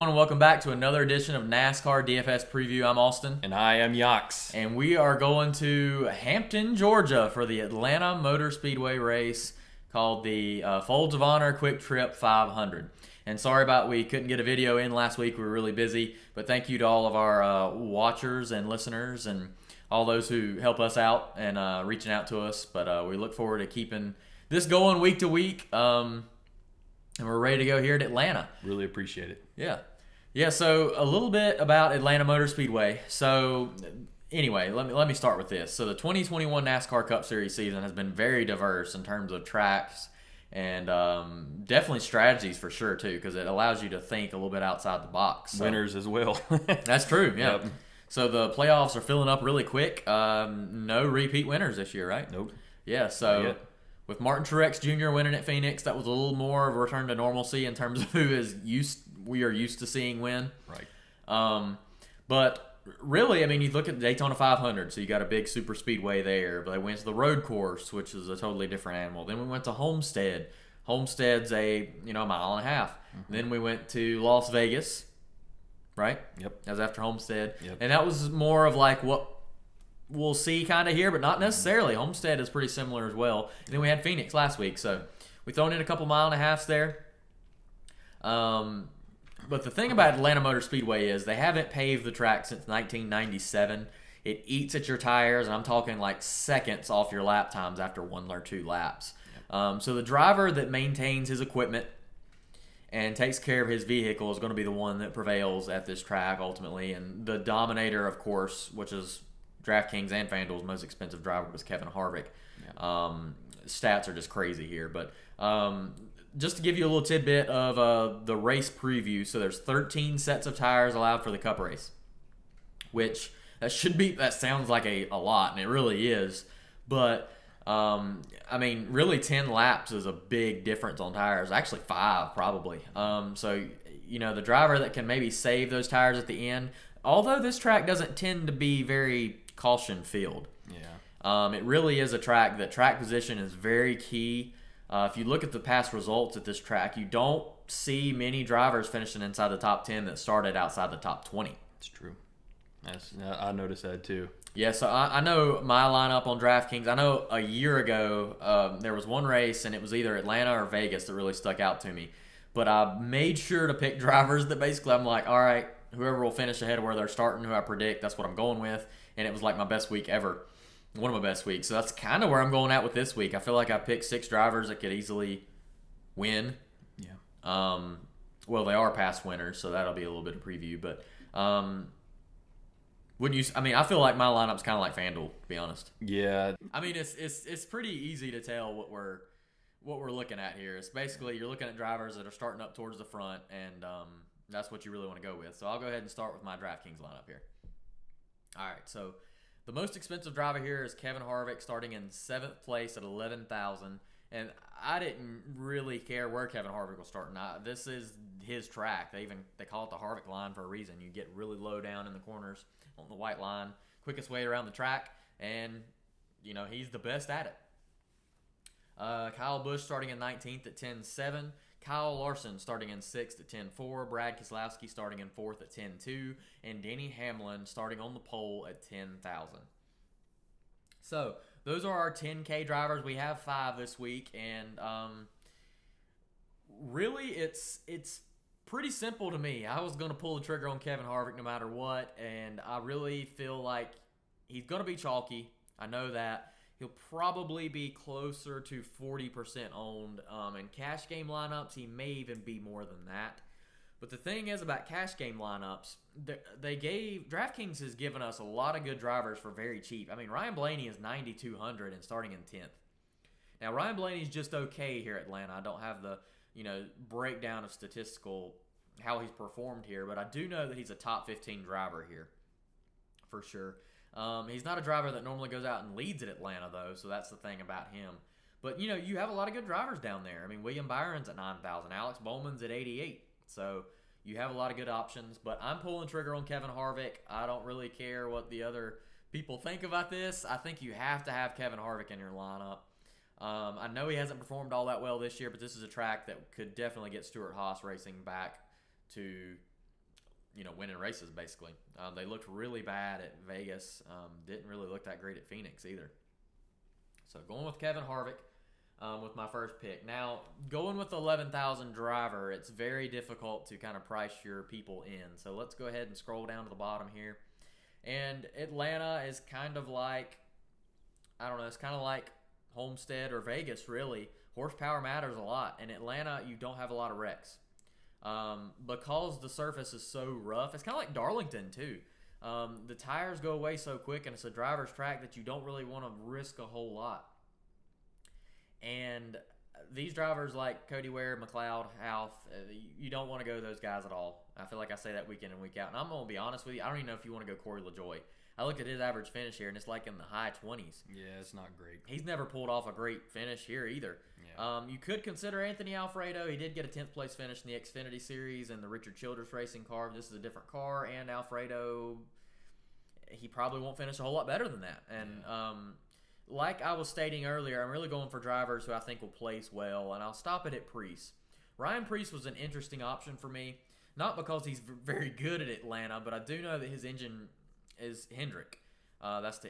And welcome back to another edition of NASCAR DFS Preview. I'm AustYn. And I am Yacs. And we are going to Hampton, Georgia for the Atlanta Motor Speedway race called the Folds of Honor QuickTrip 500. And sorry about we couldn't get a video in last week. We were really busy. But thank you to all of our watchers and listeners and all those who help us out and reaching out to us. But we look forward to keeping this going week to week. And we're ready to go here at Atlanta. Really appreciate it. Yeah, so a little bit about Atlanta Motor Speedway. So anyway, let me start with this. So the 2021 NASCAR Cup Series season has been very diverse in terms of tracks and definitely strategies for sure too, because it allows you to think a little bit outside the box. So, winners as well. That's true, yeah. Yep. So the playoffs are filling up really quick. No repeat winners this year, right? Nope. Yeah, so with Martin Trex Jr. winning at Phoenix, that was a little more of a return to normalcy in terms of who we are used to seeing win. Right. But really, I mean, you look at the Daytona 500, so you got a big super speedway there. But they went to the road course, which is a totally different animal. Then we went to Homestead. Homestead's a mile and a half. Mm-hmm. Then we went to Las Vegas, right? Yep. That was after Homestead. Yep. And that was more of like what we'll see kind of here, but not necessarily. Homestead is pretty similar as well. And then we had Phoenix last week, so we thrown in a couple mile and a halves there. But the thing about Atlanta Motor Speedway is they haven't paved the track since 1997. It eats at your tires, and I'm talking like seconds off your lap times after one or two laps. So the driver that maintains his equipment and takes care of his vehicle is going to be the one that prevails at this track ultimately. And the dominator, of course, which is Draftkings and FanDuel's most expensive driver, was Kevin Harvick. Yeah. Stats are just crazy here, but just to give you a little tidbit of the race preview, so there's 13 sets of tires allowed for the Cup race, which that sounds like a lot, and it really is, but I mean, really 10 laps is a big difference on tires. Actually 5 probably. So the driver that can maybe save those tires at the end, although this track doesn't tend to be very caution filled. Yeah. It really is a track that track position is very key. If you look at the past results at this track, you don't see many drivers finishing inside the top 10 that started outside the top 20. It's true. I noticed that too. Yeah, so I know my lineup on DraftKings. I know a year ago there was one race, and it was either Atlanta or Vegas that really stuck out to me. But I made sure to pick drivers that basically I'm like, all right, whoever will finish ahead of where they're starting, who I predict, that's what I'm going with. And it was like my best week ever. One of my best weeks. So that's kind of where I'm going at with this week. I feel like I picked 6 drivers that could easily win. Yeah. Well, they are past winners, so that'll be a little bit of preview. But wouldn't you? I mean, I feel like my lineup's kind of like FanDuel, to be honest. Yeah. I mean, it's pretty easy to tell what we're looking at here. It's basically you're looking at drivers that are starting up towards the front, and that's what you really want to go with. So I'll go ahead and start with my DraftKings lineup here. All right, so the most expensive driver here is Kevin Harvick, starting in 7th place at $11,000. And I didn't really care where Kevin Harvick was starting. This is his track. They call it the Harvick line for a reason. You get really low down in the corners on the white line, quickest way around the track, and he's the best at it. Kyle Busch starting in 19th at 10.7. Kyle Larson starting in 6th at 10.4. Brad Keselowski starting in 4th at 10.2. And Denny Hamlin starting on the pole at 10,000. So those are our 10K drivers. We have 5 this week. And really it's pretty simple to me. I was going to pull the trigger on Kevin Harvick no matter what. And I really feel like he's going to be chalky. I know that. He'll probably be closer to 40% owned. In cash game lineups, he may even be more than that. But the thing is about cash game lineups, DraftKings has given us a lot of good drivers for very cheap. I mean, Ryan Blaney is 9,200 and starting in 10th. Now, Ryan Blaney's just okay here at Atlanta. I don't have the breakdown of statistical how he's performed here, but I do know that he's a top 15 driver here for sure. He's not a driver that normally goes out and leads at Atlanta, though, so that's the thing about him. But, you have a lot of good drivers down there. I mean, William Byron's at 9,000. Alex Bowman's at 88. So you have a lot of good options. But I'm pulling trigger on Kevin Harvick. I don't really care what the other people think about this. I think you have to have Kevin Harvick in your lineup. I know he hasn't performed all that well this year, but this is a track that could definitely get Stuart Haas racing back to winning races basically. They looked really bad at Vegas. Didn't really look that great at Phoenix either. So going with Kevin Harvick with my first pick. Now, going with the 11,000 driver, it's very difficult to kind of price your people in. So let's go ahead and scroll down to the bottom here. And Atlanta is kind of like, I don't know, it's kind of like Homestead or Vegas, really. Horsepower matters a lot. In Atlanta, you don't have a lot of wrecks. Because the surface is so rough, it's kind of like Darlington, too. The tires go away so quick, and it's a driver's track that you don't really want to risk a whole lot. And these drivers like Cody Ware, McLeod, Half, you don't want to go those guys at all. I feel like I say that week in and week out. And I'm going to be honest with you, I don't even know if you want to go Corey LaJoie. I looked at his average finish here, and it's like in the high 20s. Yeah, it's not great. He's never pulled off a great finish here either. Yeah. You could consider Anthony Alfredo. He did get a 10th place finish in the Xfinity Series and the Richard Childress Racing car. This is a different car, and Alfredo, he probably won't finish a whole lot better than that. And like I was stating earlier, I'm really going for drivers who I think will place well, and I'll stop it at Preece. Ryan Preece was an interesting option for me, not because he's very good at Atlanta, but I do know that his engine is Hendrick. That's the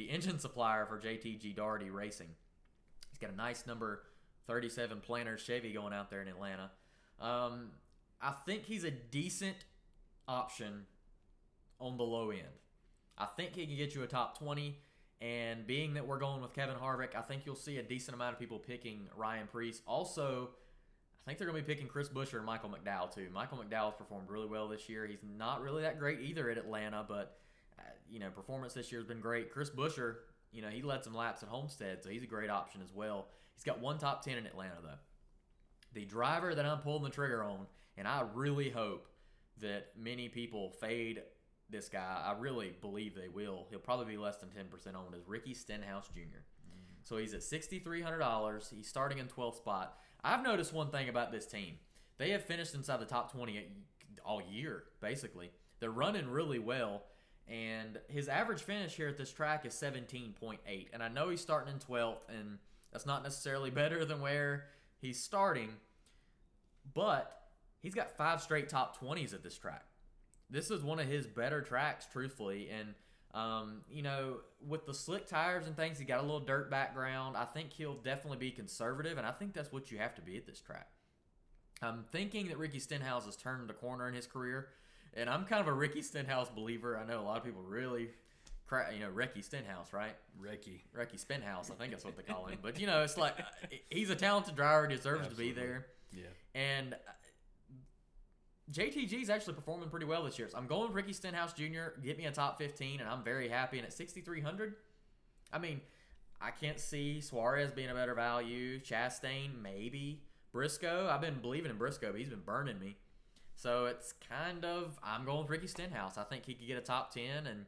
engine supplier for JTG Daugherty Racing. He's got a nice number 37 Planter Chevy going out there in Atlanta. I think he's a decent option on the low end. I think he can get you a top 20. And being that we're going with Kevin Harvick, I think you'll see a decent amount of people picking Ryan Preece. Also, I think they're going to be picking Chris Buescher and Michael Mcdowell too. Michael McDowell's performed really well this year. He's not really that great either at Atlanta, but performance this year has been great. Chris Buescher, he led some laps at Homestead, so he's a great option as well. He's got one top 10 in Atlanta though. The driver that I'm pulling the trigger on, and I really hope that many people fade this guy, I really believe they will. He'll probably be less than 10% owned, is Ricky Stenhouse Jr. So he's at $6,300. He's starting in 12th spot. I've noticed one thing about this team. They have finished inside the top 20 all year, basically. They're running really well, and his average finish here at this track is 17.8. And I know he's starting in 12th, and that's not necessarily better than where he's starting, but he's got 5 straight top 20s at this track. This is one of his better tracks, truthfully. And, with the slick tires and things, he got a little dirt background. I think he'll definitely be conservative, and I think that's what you have to be at this track. I'm thinking that Ricky Stenhouse has turned the corner in his career, and I'm kind of a Ricky Stenhouse believer. I know a lot of people really, Ricky Stenhouse, right? Ricky Stenhouse, I think that's what they call him. But, it's like he's a talented driver, deserves Absolutely. to be there. Yeah. And JTG's actually performing pretty well this year. So I'm going with Ricky Stenhouse Jr. Get me a top 15, and I'm very happy. And at 6,300, I mean, I can't see Suarez being a better value. Chastain, maybe. Briscoe, I've been believing in Briscoe, but he's been burning me. So it's kind of, I'm going with Ricky Stenhouse. I think he could get a top 10, and,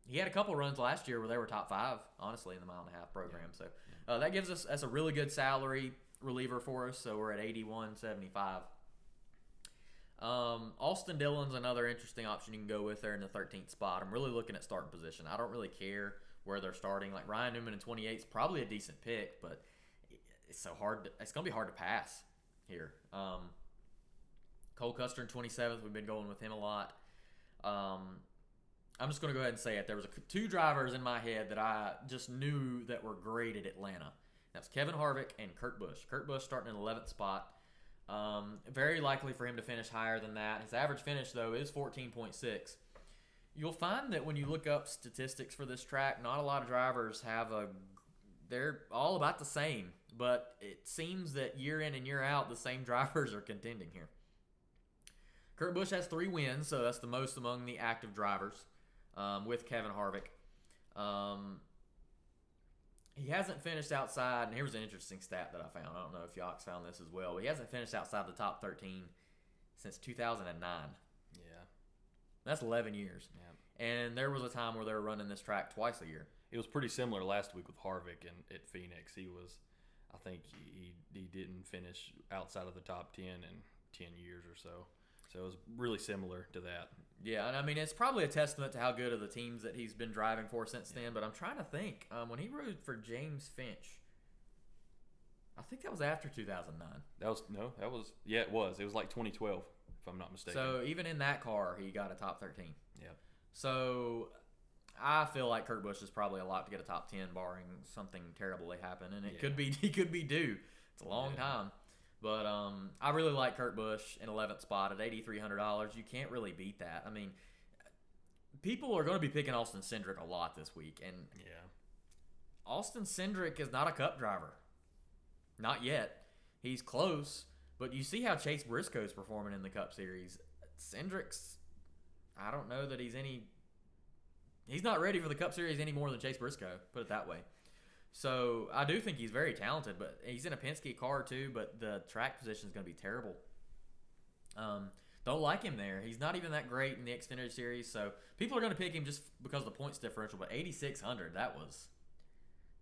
he had a couple runs last year where they were top 5, honestly, in the mile and a half program. So that gives us, that's a really good salary reliever for us. So we're at 81.75. Austin Dillon's another interesting option you can go with there in the 13th spot. I'm really looking at starting position. I don't really care where they're starting. Like Ryan Newman in 28 is probably a decent pick, but it's so hard. It's going to be hard to pass here. Cole Custer in 27th. We've been going with him a lot. I'm just going to go ahead and say it. There was 2 drivers in my head that I just knew that were great at Atlanta. That's Kevin Harvick and Kurt Busch. Kurt Busch starting in 11th spot. Very likely for him to finish higher than that. His average finish, though, is 14.6. You'll find that when you look up statistics for this track, not a lot of drivers they're all about the same. But it seems that year in and year out, the same drivers are contending here. Kurt Busch has 3 wins, so that's the most among the active drivers with Kevin Harvick. He hasn't finished outside, and here's an interesting stat that I found. I don't know if Yacs found this as well, but he hasn't finished outside the top 13 since 2009. Yeah. That's 11 years. Yeah. And there was a time where they were running this track twice a year. It was pretty similar last week with Harvick at Phoenix. I think he didn't finish outside of the top 10 in 10 years or so. So it was really similar to that. Yeah, and I mean, it's probably a testament to how good are the teams that he's been driving for since then, but I'm trying to think. When he rode for James Finch, I think that was after 2009. It was. It was like 2012, if I'm not mistaken. So even in that car, he got a top 13. Yeah. So I feel like Kurt Busch is probably a lot to get a top 10, barring something terrible happen, and he could be due. It's a long time. But I really like Kurt Busch in 11th spot at $8,300. You can't really beat that. I mean, people are going to be picking Austin Cindric a lot this week, and Austin Cindric is not a Cup driver. Not yet. He's close, but you see how Chase Briscoe's performing in the Cup Series. Cindric's, I don't know that he's not ready for the Cup Series any more than Chase Briscoe, put it that way. So I do think he's very talented, but he's in a Penske car too, but the track position is going to be terrible. Don't like him there. He's not even that great in the Xfinity Series, so people are going to pick him just because of the points differential, but 8,600,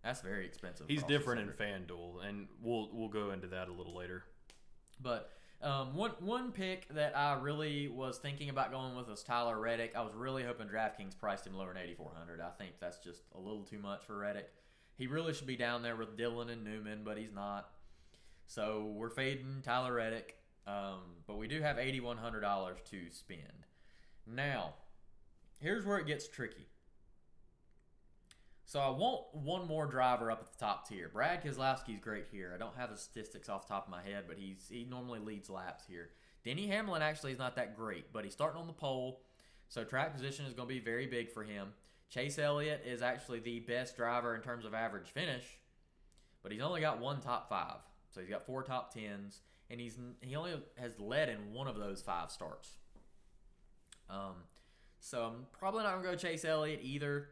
that's very expensive. He's different in FanDuel, and we'll go into that a little later. But one pick that I really was thinking about going with was Tyler Reddick. I was really hoping DraftKings priced him lower than 8,400. I think that's just a little too much for Reddick. He really should be down there with Dillon and Newman, but he's not. So we're fading Tyler Reddick, but we do have $8,100 to spend. Now, here's where it gets tricky. So I want one more driver up at the top tier. Brad Keselowski's great here. I don't have the statistics off the top of my head, but he normally leads laps here. Denny Hamlin actually is not that great, but he's starting on the pole, so track position is going to be very big for him. Chase Elliott is actually the best driver in terms of average finish, but he's only got one top 5. So he's got 4 top 10s, and he only has led in one of those 5 starts. So I'm probably not going to go Chase Elliott either.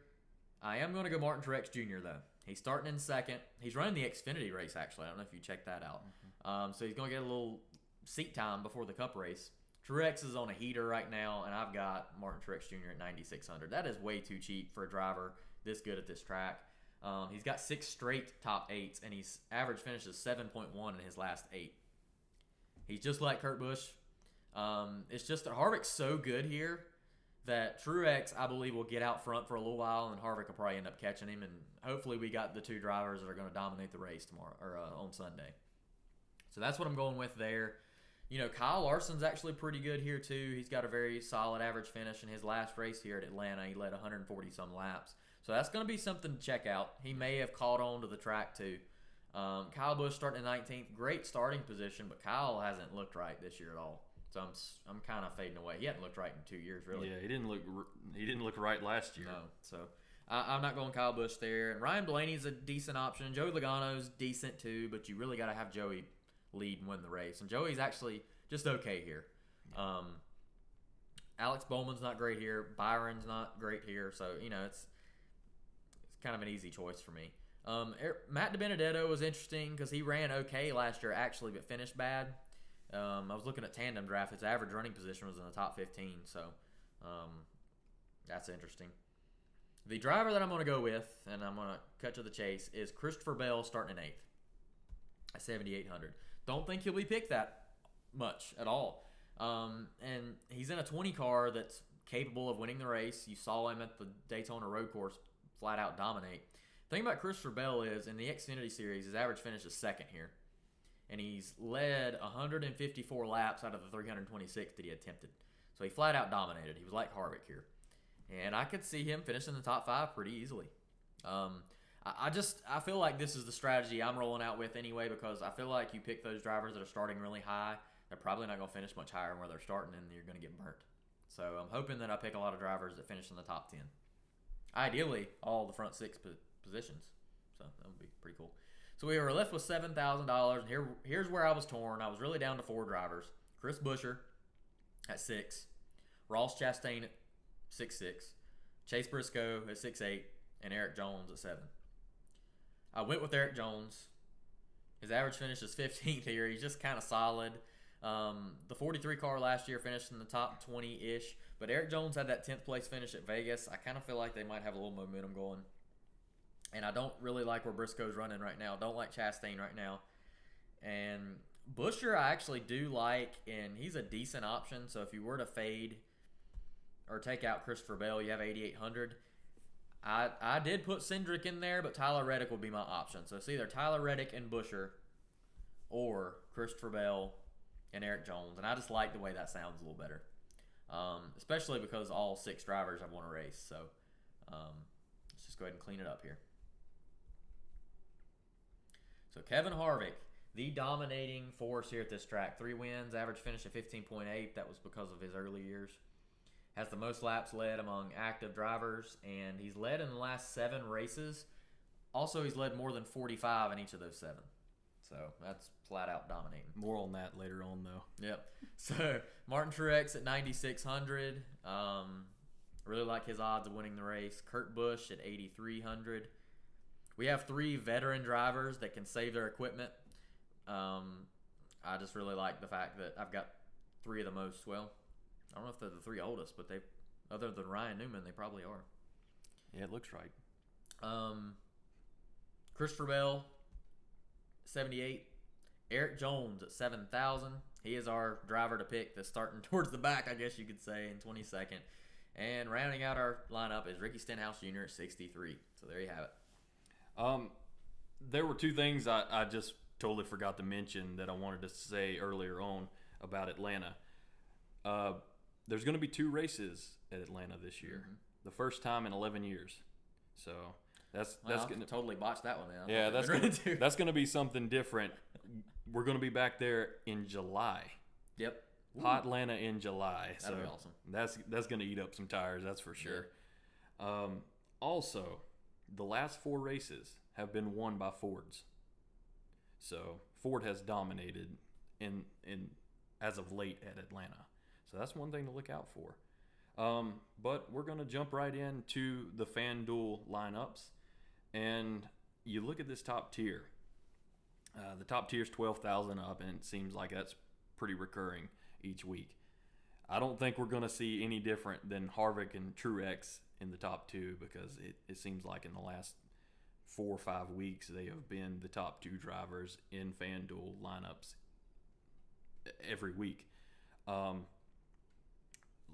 I am going to go Martin Trex Jr. though. He's starting in second. He's running the Xfinity race actually. I don't know if you checked that out. So he's going to get a little seat time before the Cup race. Truex is on a heater right now, and I've got Martin Truex Jr. at 9,600. That is way too cheap for a driver this good at this track. He's got 6 straight top 8s, and his average finish is 7.1 in his last 8. He's just like Kurt Busch. It's just that Harvick's so good here that Truex, I believe, will get out front for a little while, and Harvick will probably end up catching him. And hopefully, we got the 2 drivers that are going to dominate the race tomorrow or on Sunday. So that's what I'm going with there. You know, Kyle Larson's actually pretty good here too. He's got a very solid average finish in his last race here at Atlanta. He led 140-some laps. So that's going to be something to check out. He may have caught on to the track too. Kyle Busch starting in 19th. Great starting position, but Kyle hasn't looked right this year at all. So I'm kind of fading away. He hadn't looked right in 2 years, really. Yeah, he didn't look right last year. No, so I'm not going Kyle Busch there. And Ryan Blaney's a decent option. Joey Logano's decent too, but you really got to have Joey lead and win the race. And Joey's actually just okay here. Alex Bowman's not great here. Byron's not great here. So, you know, it's kind of an easy choice for me. Matt Benedetto was interesting because he ran okay last year actually, but finished bad. I was looking at Tandem Draft. His average running position was in the top 15. So that's interesting. The driver that I'm going to go with, and I'm going to cut to the chase, is Christopher Bell starting in 8th at 7,800. Don't think he'll be picked that much at all. And he's in a 20 car that's capable of winning the race. You saw him at the Daytona road course flat out dominate. The thing about Christopher Bell is in the Xfinity Series, his average finish is 2nd here. And he's led 154 laps out of the 326 that he attempted. So he flat out dominated. He was like Harvick here. And I could see him finishing in the top 5 pretty easily. I feel like this is the strategy I'm rolling out with anyway, because I feel like you pick those drivers that are starting really high, they're probably not going to finish much higher than where they're starting, and you're going to get burnt. So I'm hoping that I pick a lot of drivers that finish in the top 10. Ideally, all the front 6 positions. So that would be pretty cool. So we were left with $7,000, and here's where I was torn. I was really down to 4 drivers. Chris Buescher at 6, Ross Chastain at 6'6", Chase Briscoe at 6'8", and Eric Jones at 7. I went with Eric Jones. His average finish is 15th here. He's just kind of solid. The 43 car last year finished in the top 20-ish, but Eric Jones had that 10th place finish at Vegas. I kind of feel like they might have a little momentum going. And I don't really like where Briscoe's running right now. Don't like Chastain right now. And Buescher I actually do like, and he's a decent option. So if you were to fade or take out Christopher Bell, you have 8,800. I did put Cindric in there, but Tyler Reddick would be my option. So it's either Tyler Reddick and Buescher or Christopher Bell and Eric Jones. And I just like the way that sounds a little better, especially because all 6 drivers have won a race. So let's just go ahead and clean it up here. So Kevin Harvick, the dominating force here at this track. 3 wins, average finish of 15.8. That was because of his early years. Has the most laps led among active drivers, and he's led in the last 7 races. Also, he's led more than 45 in each of those 7. So that's flat out dominating. More on that later on, though. Yep. So Martin Truex at 9,600. Really like his odds of winning the race. Kurt Busch at 8,300. We have 3 veteran drivers that can save their equipment. I just really like the fact that I've got 3 of the most. Well, I don't know if they're the 3 oldest, but they, other than Ryan Newman, they probably are. Yeah, it looks right. Christopher Bell, 78. Eric Jones at 7,000. He is our driver to pick that's starting towards the back, I guess you could say, in 22nd. And rounding out our lineup is Ricky Stenhouse Jr. at 63. So there you have it. There were 2 things I just totally forgot to mention that I wanted to say earlier on about Atlanta. There's going to be 2 races at Atlanta this year. Mm-hmm. The first time in 11 years. So that's going to totally botch that one now. Yeah, that's going to be something different. We're going to be back there in July. Yep. Hot Atlanta in July. That'd be awesome. That's going to eat up some tires, that's for sure. Yeah. Also, the last 4 races have been won by Fords. So Ford has dominated in as of late at Atlanta. So that's one thing to look out for. But we're going to jump right into the FanDuel lineups. And you look at this top tier. The top tier is 12,000 up, and it seems like that's pretty recurring each week. I don't think we're going to see any different than Harvick and Truex in the top 2, because it seems like in the last 4 or 5 weeks they have been the top 2 drivers in FanDuel lineups every week.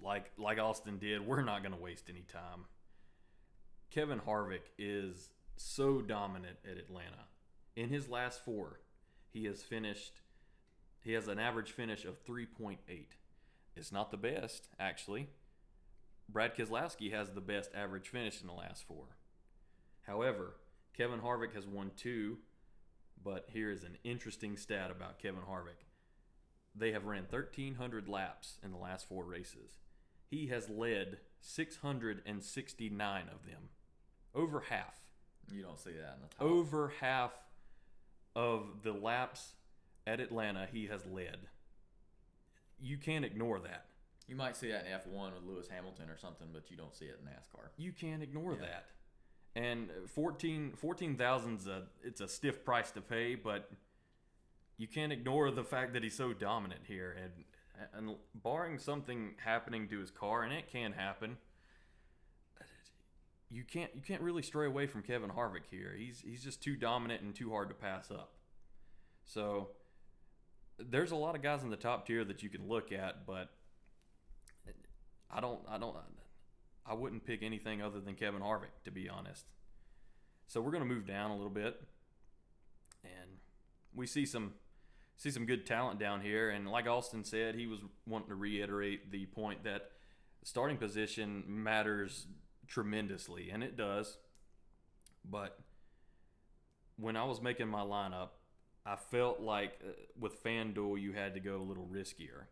Like AustYn did, we're not going to waste any time. Kevin Harvick is so dominant at Atlanta. In his last 4, he has an average finish of 3.8. It's not the best, actually. Brad Keselowski has the best average finish in the last 4. However, Kevin Harvick has won 2, but here is an interesting stat about Kevin Harvick. They have ran 1,300 laps in the last 4 races. He has led 669 of them. Over half. You don't see that in the top. Over half of the laps at Atlanta he has led. You can't ignore that. You might see that in F1 with Lewis Hamilton or something, but you don't see it in NASCAR. You can't ignore that. And 14,000's it's a stiff price to pay, but you can't ignore the fact that he's so dominant here. And barring something happening to his car, and it can happen, you can't really stray away from Kevin Harvick here. He's just too dominant and too hard to pass up. So there's a lot of guys in the top tier that you can look at, but I wouldn't pick anything other than Kevin Harvick, to be honest. So we're going to move down a little bit, and we see some good talent down here. And like AustYn said, he was wanting to reiterate the point that starting position matters tremendously, and it does. But when I was making my lineup, I felt like with FanDuel you had to go a little riskier,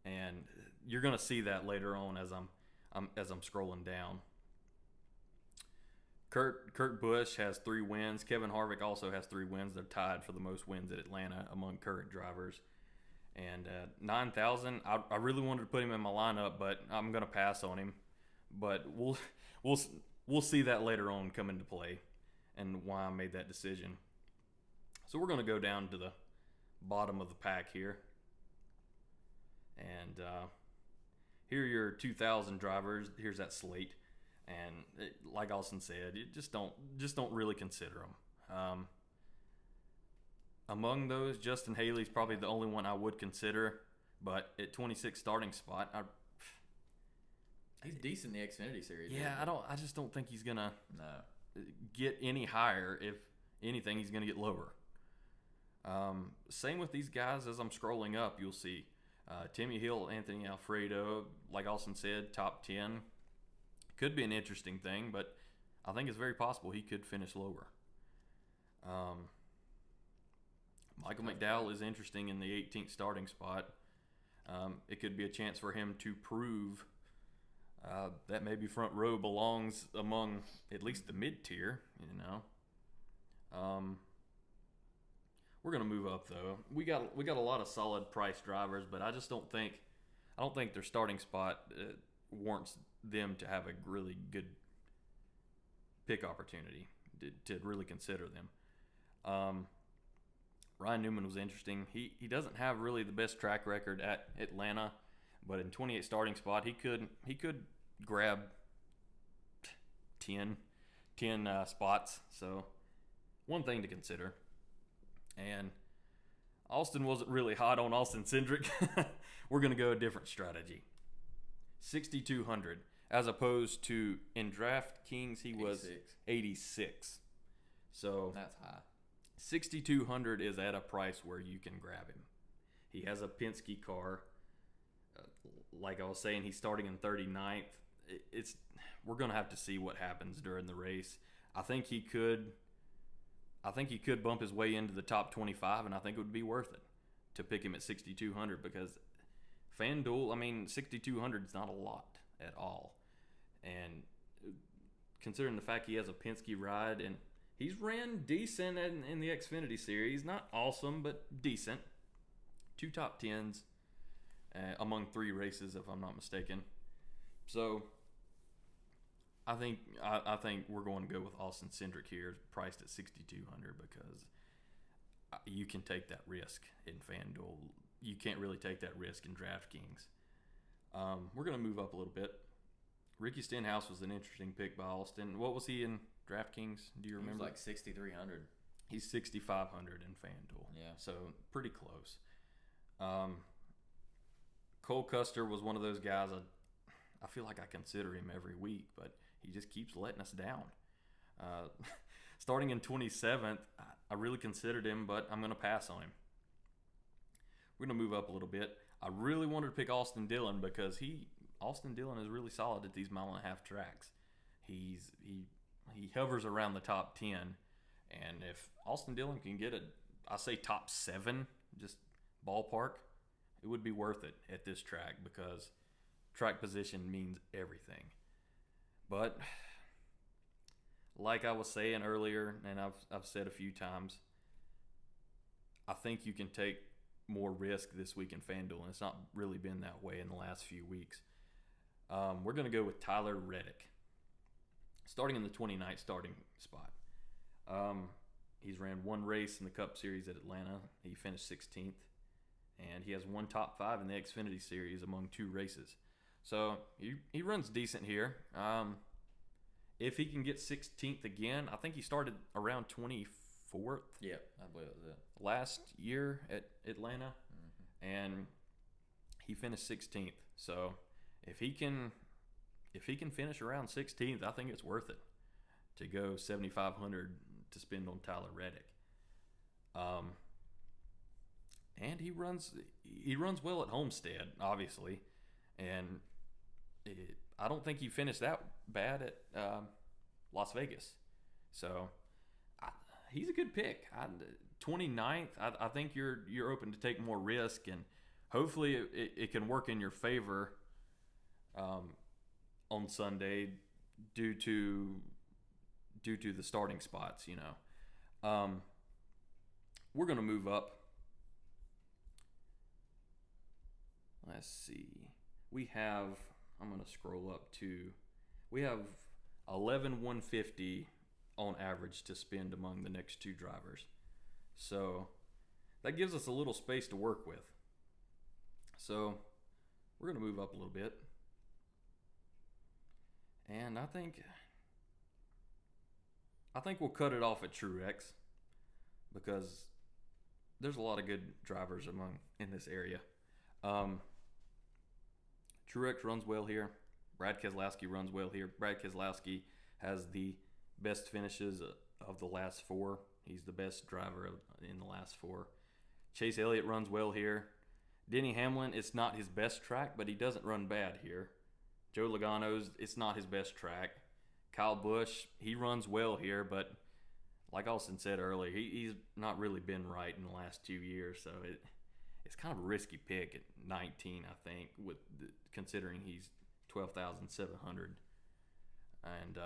and you're going to see that later on as I'm scrolling down. Kurt Busch has 3 wins. Kevin Harvick also has 3 wins. They're tied for the most wins at Atlanta among current drivers. And 9,000, I really wanted to put him in my lineup, but I'm going to pass on him. But we'll see that later on come into play and why I made that decision. So we're going to go down to the bottom of the pack here. And here are your 2,000 drivers. Here's that slate. And like AustYn said, you just don't really consider them. Among those, Justin Haley's probably the only one I would consider. But at 26 starting spot, he's decent in the Xfinity series. Yeah, I just don't think he's gonna get any higher. If anything, he's gonna get lower. Same with these guys. As I'm scrolling up, you'll see Timmy Hill, Anthony Alfredo, like Austin said, top 10. Could be an interesting thing, but I think it's very possible he could finish lower. Michael McDowell is interesting in the 18th starting spot. It could be a chance for him to prove that maybe front row belongs among at least the mid-tier, you know. We're gonna move up though. We got a lot of solid price drivers, but I don't think their starting spot warrants them to have a really good pick opportunity to really consider them. Ryan Newman was interesting. He doesn't have really the best track record at Atlanta, but in 28 starting spot he could grab 10 spots. So one thing to consider. And Austin wasn't really hot on Austin Cindric. We're going to go a different strategy. 6,200 as opposed to in DraftKings he was 86. So that's high. 6,200 is at a price where you can grab him. He has a Penske car. Like I was saying, he's starting in 39th. We're going to have to see what happens during the race. I think he could bump his way into the top 25, and I think it would be worth it to pick him at 6,200 because FanDuel, 6,200 is not a lot at all. And considering the fact he has a Penske ride, and he's ran decent in the Xfinity Series, not awesome, but decent. 2 top 10s among 3 races, if I'm not mistaken. So I think we're going to go with Austin Cindric here, priced at 6,200, because you can take that risk in FanDuel. You can't really take that risk in DraftKings. We're going to move up a little bit. Ricky Stenhouse was an interesting pick by Austin. What was he in DraftKings? Do you remember? He was like 6,300. He's 6,500 in FanDuel. Yeah. So pretty close. Cole Custer was one of those guys I feel like I consider him every week, but he just keeps letting us down. Starting in 27th, I really considered him, but I'm going to pass on him. We're going to move up a little bit. I really wanted to pick AustYn Dillon because Austin Dillon is really solid at these 1.5 mile tracks. He hovers around the top 10, and if AustYn Dillon can get I say top 7, just ballpark, it would be worth it at this track because track position means everything. But like I was saying earlier, and I've said a few times, I think you can take more risk this week in FanDuel, and it's not really been that way in the last few weeks. We're going to go with Tyler Reddick, starting in the 29th starting spot. He's ran 1 race in the Cup Series at Atlanta. He finished 16th, and he has 1 top 5 in the Xfinity Series among 2 races. So he runs decent here. If he can get 16th again, I think he started around 24th. Yeah, I believe it was it. Last year at Atlanta, and he finished 16th. So if he can finish around 16th, I think it's worth it to go 7,500 to spend on Tyler Reddick. And he runs well at Homestead, obviously, and I don't think he finished that bad at Las Vegas. So he's a good pick. 29th, I think you're open to take more risk, and hopefully it can work in your favor on Sunday due to the starting spots. We're going to move up. Let's see. I'm going to scroll up to, we have 11,150 on average to spend among the next 2 drivers. So that gives us a little space to work with. So we're going to move up a little bit. And I think we'll cut it off at Truex because there's a lot of good drivers in this area. Truex runs well here. Brad Keselowski runs well here. Brad Keselowski has the best finishes of the last 4. He's the best driver in the last 4. Chase Elliott runs well here. Denny Hamlin, it's not his best track, but he doesn't run bad here. Joe Logano's, it's not his best track. Kyle Busch, he runs well here, but like AustYn said earlier, he's not really been right in the last 2 years, so it's kind of a risky pick at 19, I think, considering he's 12,700. And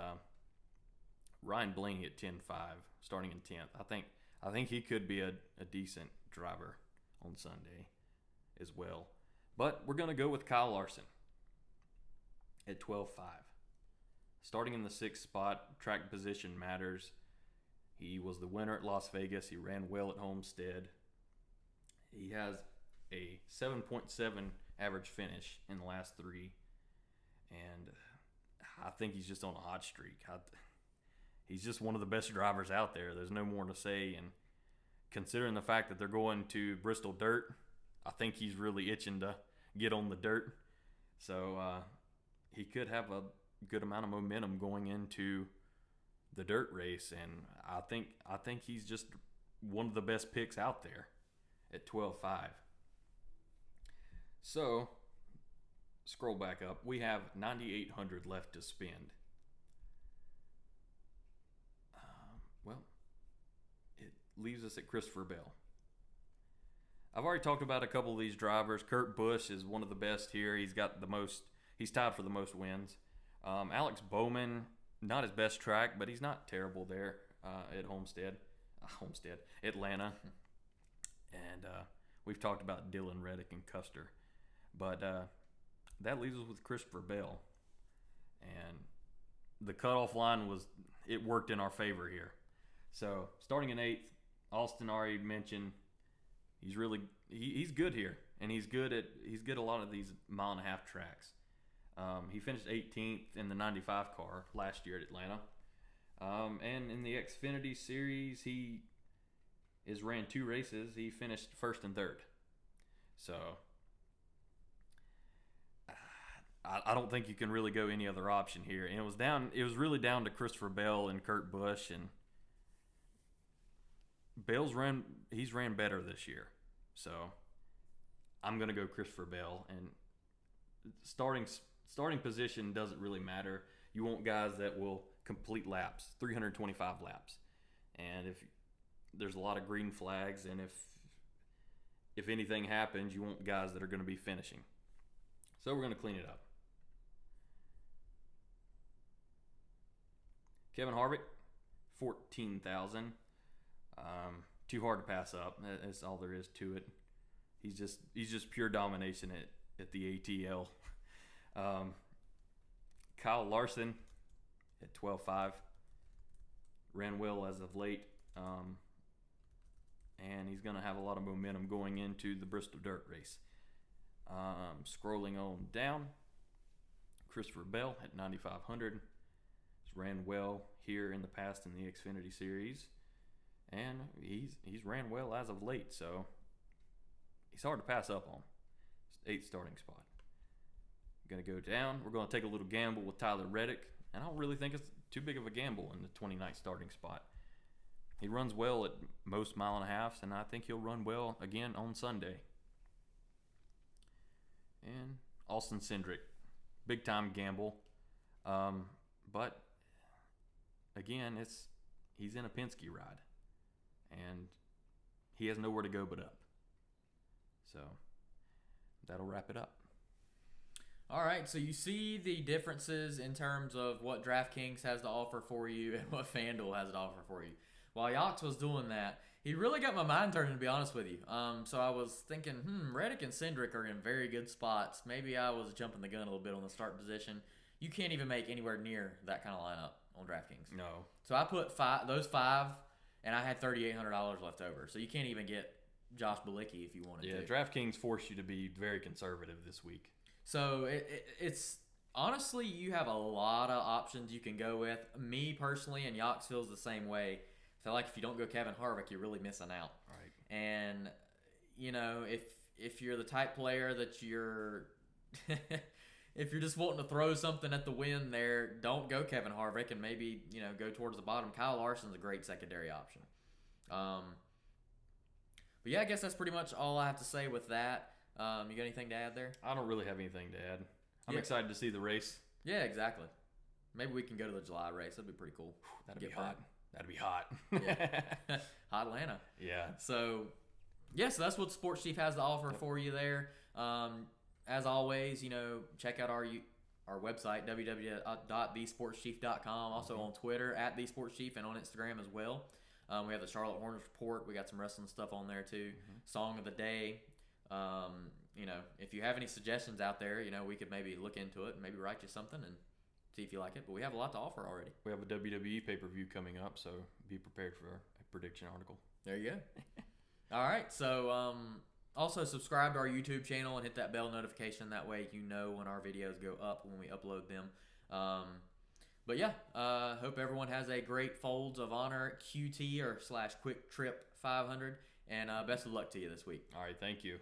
Ryan Blaney at 10-5, starting in 10th. I think he could be a decent driver on Sunday as well. But we're going to go with Kyle Larson at 12-5. Starting in the 6th spot, track position matters. He was the winner at Las Vegas. He ran well at Homestead. He has a 7.7 average finish in the last 3. And I think he's just on a hot streak. He's just one of the best drivers out there. There's no more to say. And considering the fact that they're going to Bristol Dirt, I think he's really itching to get on the dirt. So he could have a good amount of momentum going into the dirt race. And I think he's just one of the best picks out there at 12-5. So scroll back up. We have 9,800 left to spend. It leaves us at Christopher Bell. I've already talked about a couple of these drivers. Kurt Busch is one of the best here. He's tied for the most wins. Alex Bowman, not his best track, but he's not terrible there at Atlanta. And we've talked about Dillon, Reddick, and Custer. But that leaves us with Christopher Bell. And the cutoff line worked in our favor here. So starting in 8th, AustYn already mentioned he's good here, and he's good at a lot of these 1.5-mile tracks. He finished 18th in the 95 car last year at Atlanta, and in the Xfinity Series he has ran 2 races. He finished 1st and 3rd. So I don't think you can really go any other option here. And it was really down to Christopher Bell and Kurt Busch, and he's ran better this year. So I'm going to go Christopher Bell. And starting position doesn't really matter. You want guys that will complete laps, 325 laps. And if there's a lot of green flags, and if anything happens, you want guys that are going to be finishing. So we're going to clean it up. Kevin Harvick, 14,000. Too hard to pass up. That's all there is to it. He's just pure domination at the ATL. Kyle Larson at 12.5 ran well as of late, and he's going to have a lot of momentum going into the Bristol Dirt race. Scrolling on down, Christopher Bell at 9,500. He's ran well here in the past in the Xfinity Series, and he's ran well as of late, so he's hard to pass up on. It's 8th starting spot. Going to go down. We're going to take a little gamble with Tyler Reddick, and I don't really think it's too big of a gamble in the 29th starting spot. He runs well at most 1.5 miles, and I think he'll run well again on Sunday. And Austin Cindric, big time gamble, but again, he's in a Penske ride, and he has nowhere to go but up. So that'll wrap it up. All right, so you see the differences in terms of what DraftKings has to offer for you and what FanDuel has to offer for you. While Yacs was doing that, he really got my mind turning, to be honest with you. So I was thinking, Reddick and Cindric are in very good spots. Maybe I was jumping the gun a little bit on the start position. You can't even make anywhere near that kind of lineup on DraftKings. No. So I put those five, and I had $3,800 left over. So you can't even get Josh Bilicki if you wanted to. Yeah, DraftKings forced you to be very conservative this week. So it's honestly, you have a lot of options you can go with. Me personally, and Yachts feels the same way. I feel like if you don't go Kevin Harvick, you're really missing out. Right. And if you're the type player that you're if you're just wanting to throw something at the wind there, don't go Kevin Harvick and maybe go towards the bottom. Kyle Larson's a great secondary option. But yeah, I guess that's pretty much all I have to say with that. You got anything to add there? I don't really have anything to add. I'm excited to see the race. Yeah, exactly. Maybe we can go to the July race. That'd be pretty cool. That'd be hot. That'd be hot. Yeah. Hot Atlanta. Yeah. So that's what Sports Chief has to offer for you there. As always, check out our website, www.thesportschief.com. Also on Twitter, @thesportschief, and on Instagram as well. We have the Charlotte Hornets Report. We got some wrestling stuff on there too. Song of the day. If you have any suggestions out there, we could maybe look into it and maybe write you something and see if you like it. But we have a lot to offer already. We have a WWE pay-per-view coming up, so be prepared for a prediction article. There you go. All right. So also subscribe to our YouTube channel and hit that bell notification. That way you know when our videos go up when we upload them. But yeah, hope everyone has a great Folds of Honor QT or /QuickTrip 500. And best of luck to you this week. All right. Thank you.